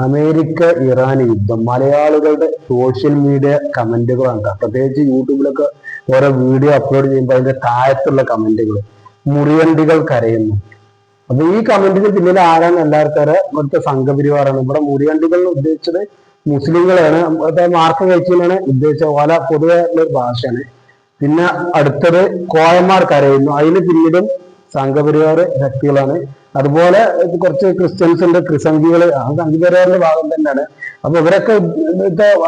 America Iran യുദ്ധം മലയാളികളുടെ social media കമന്റുകളാണ്. പ്രത്യേകിച്ച് യൂട്യൂബിലൊക്കെ ഓരോ വീഡിയോ അപ്ലോഡ് ചെയ്യുമ്പോൾ അതിന്റെ താഴത്തുള്ള കമന്റുകൾ മുറിയണ്ടികൾ കരയുന്നു. അപ്പൊ ഈ കമന്റിന് പിന്നിൽ ആരാണ്? എല്ലാവർക്കും ഇവിടുത്തെ സംഘപരിവാറാണ്. ഇവിടെ മുറിയണ്ടികൾ ഉദ്ദേശിച്ചത് മുസ്ലിങ്ങളെയാണ്. മാർക്ക് കഴിച്ചതിനാണ് ഉദ്ദേശിച്ചത്. ഓല പൊതുവെ ഉള്ള ഒരു ഭാഷയാണ്. പിന്നെ അടുത്തത് കോയമാർ കരയുന്നു. അതിന് പിന്നിലും സംഘപരിവാർ ശക്തികളാണ്. അതുപോലെ കുറച്ച് ക്രിസ്ത്യൻസ് ഉണ്ട്, ക്രിസംഖികള്, ആ സംഘപരിവാറിന്റെ ഭാഗം തന്നെയാണ്. അപ്പൊ ഇവരൊക്കെ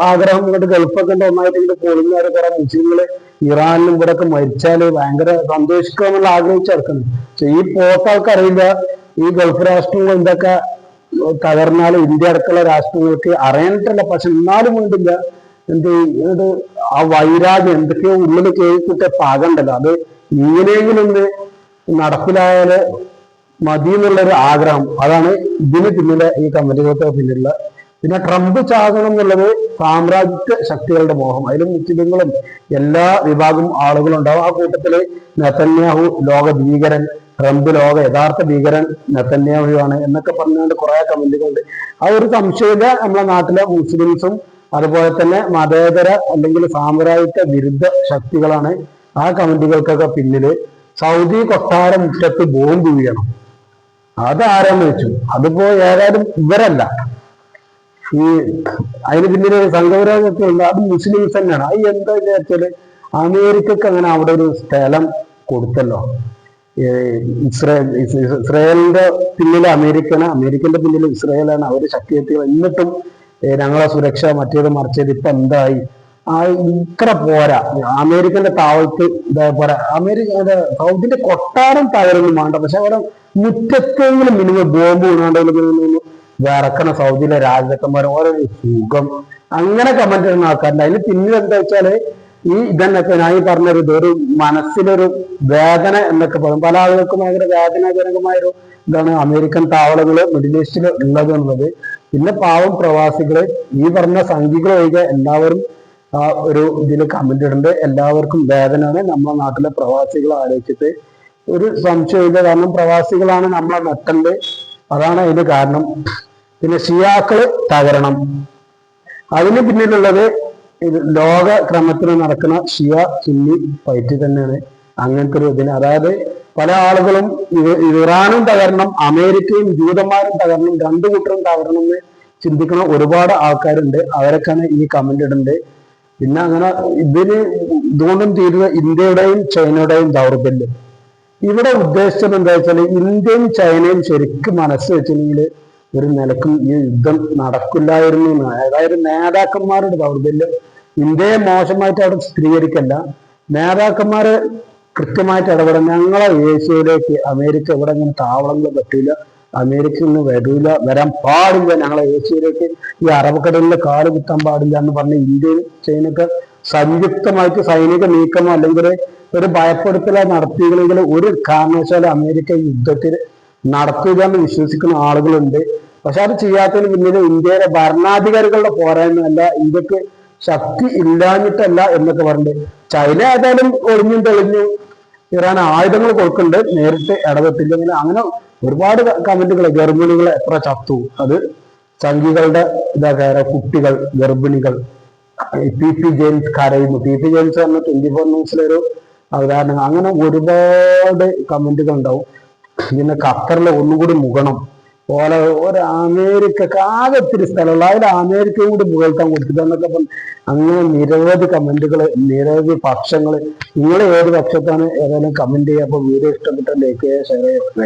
ആഗ്രഹം ഇങ്ങോട്ട് ഗൾഫൊക്കെ ഉണ്ട് ഒന്നായിട്ട് ഇങ്ങോട്ട് പൊളിഞ്ഞാല് കുറെ മുസ്ലിങ്ങള് ഇറാനിലും ഇവരൊക്കെ മരിച്ചാല് ഭയങ്കര സന്തോഷിക്കുക എന്നുള്ള ആഗ്രഹിച്ചെടുക്കുന്നു. പക്ഷെ ഈ പോർട്ടാൾക്കറിയില്ല ഈ ഗൾഫ് രാഷ്ട്രങ്ങൾ എന്തൊക്കെ തകർന്നാലും ഇന്ത്യ അടക്കമുള്ള രാഷ്ട്രങ്ങൾക്ക് അറിയാനിട്ടല്ല. പക്ഷെ എന്നാലും വേണ്ടില്ല എന്ത് ആ വൈരാഗ്യം എന്തൊക്കെയോ ഉള്ളിൽ കേൾക്കിട്ട് പാകണ്ടല്ലോ, അത് ഇങ്ങനെയെങ്കിലും ഒന്ന് നടപ്പിലായാല് മതി എന്നുള്ളൊരു ആഗ്രഹം. അതാണ് ഇതിന് പിന്നിലെ ഈ കമന്റുകൾക്ക് പിന്നിലുള്ള. പിന്നെ ട്രംപ് ചാകണം എന്നുള്ളത് സാമ്രാജ്യ ശക്തികളുടെ മോഹം. അതിലും മുസ്ലിങ്ങളും എല്ലാ വിഭാഗം ആളുകളും ഉണ്ടാവും. ആ കൂട്ടത്തില് നെതന്യാഹു ലോക ഭീകരൻ, ട്രംപ് ലോക യഥാർത്ഥ ഭീകരൻ നെതന്യാഹു ആണ് എന്നൊക്കെ പറഞ്ഞുകൊണ്ട് കുറെ കമന്റുകളുണ്ട്. ആ ഒരു സംശയമില്ല, നമ്മളെ നാട്ടിലെ മുസ്ലിംസും അതുപോലെ തന്നെ മതേതര അല്ലെങ്കിൽ സാമ്രാജ്യ വിരുദ്ധ ശക്തികളാണ് ആ കമന്റുകൾക്കൊക്കെ പിന്നില്. സൗദി കൊട്ടാര മുറ്റത്ത് ബോംബ് വീഴണം, അതാരാന്ന് വെച്ചു. അതിപ്പോ ഏതായാലും ഇവരല്ല, ഈ അതിന് പിന്നില് സംഘപരിവാരമൊക്കെ ഉണ്ട്. അത് മുസ്ലിംസ് തന്നെയാണ്. അത് എന്താ വിചാരിച്ചാല് അമേരിക്കക്ക് അങ്ങനെ അവിടെ ഒരു സ്ഥലം കൊടുത്തല്ലോ. ഇസ്രായേലിന്റെ പിന്നില് അമേരിക്കന്റെ പിന്നില് ഇസ്രായേലാണ്. അവര് ശക്തിയെത്തിയത്. എന്നിട്ടും ഞങ്ങളെ സുരക്ഷ മറ്റേത് മറിച്ചത് ഇപ്പൊ എന്തായി? ആ ഇത്ര പോരാ. അമേരിക്കന്റെ താവളത്ത് ഇതേപോലെ സൗദിന്റെ കൊട്ടാരം തകരൊന്നും വേണ്ട, പക്ഷെ അവിടെ മുറ്റത്തെങ്കിലും മിനിമം ബോംബ് വീണാണ്ടെങ്കിലും വിറക്കണ സൗദിയിലെ രാജാക്കന്മാർ ഓരോ സുഖം. അങ്ങനെ കമന്റ് ചെയ്യുന്ന ആൾക്കാരുണ്ട്. അതിന് പിന്നിൽ എന്താ വെച്ചാല് ഈ ഇതന്നൊക്കെ ഞാൻ ഈ പറഞ്ഞൊരു ഇതൊരു മനസ്സിലൊരു വേദന എന്നൊക്കെ പറയും. പല ആളുകൾക്കും ഭയങ്കര വേദനാജനകമായൊരു ഇതാണ് അമേരിക്കൻ താവളങ്ങള് മിഡിൽ ഈസ്റ്റിൽ ഉള്ളത് എന്നുള്ളത്. പിന്നെ പാവം പ്രവാസികള്, ഈ പറഞ്ഞ സംഖ്യകൾ ഒഴികെ എല്ലാവരും ആ ഒരു ഇതിൽ കമന്റ് ഇടുന്നുണ്ട്. എല്ലാവർക്കും വേദനയാണ്. നമ്മളെ നാട്ടിലെ പ്രവാസികളെ ആലോചിച്ചിട്ട് ഒരു സംശയമില്ല. കാരണം പ്രവാസികളാണ് നമ്മളെ നട്ടല്, അതാണ് അതിന് കാരണം. പിന്നെ ഷിയാക്കള് തകരണം, അതിന് പിന്നിലുള്ളത് ലോക ക്രമത്തിൽ നടക്കുന്ന ഷിയ സുന്നി ഫൈറ്റ് തന്നെയാണ്. അങ്ങനത്തെ ഒരു ഇതിന്, അതായത് പല ആളുകളും ഇറാനും തകരണം, അമേരിക്കയും ജൂതന്മാരും തകരണം, രണ്ടു കൂട്ടരും തകരണം എന്ന് ചിന്തിക്കുന്ന ഒരുപാട് ആൾക്കാരുണ്ട്. അവരൊക്കെയാണ് ഈ കമന്റ് ഇടുന്നത്. പിന്നെ അങ്ങനെ ഇതുകൊണ്ടും തീരുക ഇന്ത്യയുടെയും ചൈനയുടെയും ദൗർബല്യം. ഇവിടെ ഉദ്ദേശിച്ചത് എന്താ വെച്ചാൽ ഇന്ത്യയും ചൈനയും ശരിക്കും മനസ്സ് വെച്ചിട്ടുണ്ടെങ്കിൽ ഒരു നിലക്കും ഈ യുദ്ധം നടക്കില്ലായിരുന്നു. അതായത് നേതാക്കന്മാരുടെ ദൗർബല്യം. ഇന്ത്യയെ മോശമായിട്ട് അവിടെ ചിത്രീകരിക്കല്ല, നേതാക്കന്മാര് കൃത്യമായിട്ട് ഇടപെടാം. ഞങ്ങളെ ഏഷ്യയിലേക്ക് അമേരിക്ക ഇവിടെ ഇങ്ങനെ താവളങ്ങൾ പറ്റില്ല, അമേരിക്ക ഒന്നും വരില്ല, വരാൻ പാടില്ല, ഞങ്ങളെ ഏഷ്യയിലേക്ക് ഈ അറബിക്കടലിലെ കാല് കുത്താൻ പാടില്ല എന്ന് പറഞ്ഞ് ഇന്ത്യയും ചൈനയൊക്കെ സംയുക്തമായിട്ട് സൈനിക നീക്കമോ അല്ലെങ്കിൽ ഒരു ഭയപ്പെടുത്തലോ നടത്തിയെങ്കിൽ ഒരു കാരണവശാലും അമേരിക്ക യുദ്ധത്തിൽ നടത്തുക എന്ന് വിശ്വസിക്കുന്ന ആളുകളുണ്ട്. പക്ഷെ അത് ചെയ്യാത്തതിന് പിന്നിൽ ഇന്ത്യയിലെ ഭരണാധികാരികളുടെ പോരായ്മയല്ല, ഇന്ത്യക്ക് ശക്തി ഇല്ലാഞ്ഞിട്ടല്ല എന്നൊക്കെ പറഞ്ഞിട്ട്. ചൈന ഏതായാലും ഒളിഞ്ഞും തെളിഞ്ഞും ഇറാൻ ആയുധങ്ങൾ കൊടുക്കുന്നുണ്ട്, നേരിട്ട് ഇടപെട്ടില്ലെങ്കിൽ. അങ്ങനെ ഒരുപാട് കമന്റുകൾ. ഗർഭിണികൾ എത്ര ചത്തു, അത് സംഘികളുടെ കുട്ടികൾ, ഗർഭിണികൾ. പി ജെയിംസ് കരയുന്നു. പി ജെയിംസ് പറഞ്ഞ 24 ന്യൂസിലൊരു അവതാരണം. അങ്ങനെ ഒരുപാട് കമന്റുകൾ ഉണ്ടാവും. പിന്നെ ഖത്തറിലെ ഒന്നുകൂടി മുഖണം പോലെ ഒരു അമേരിക്കക്ക് ആകെ ഒത്തിരി സ്ഥലമുള്ള അതിൽ അമേരിക്കയും കൂടി മുകൾത്താൻ കൊടുത്തിട്ടെന്നൊക്കെ പറഞ്ഞു. അങ്ങനെ നിരവധി കമന്റുകൾ, നിരവധി പക്ഷങ്ങൾ. നിങ്ങൾ ഏത് പക്ഷത്താണ് ഏതായാലും കമന്റ് ചെയ്യുക. അപ്പൊ വീഡിയോ ഇഷ്ടപ്പെട്ട ലൈക്ക് ചെയ്യുക, ഷെയർ ചെയ്യുക.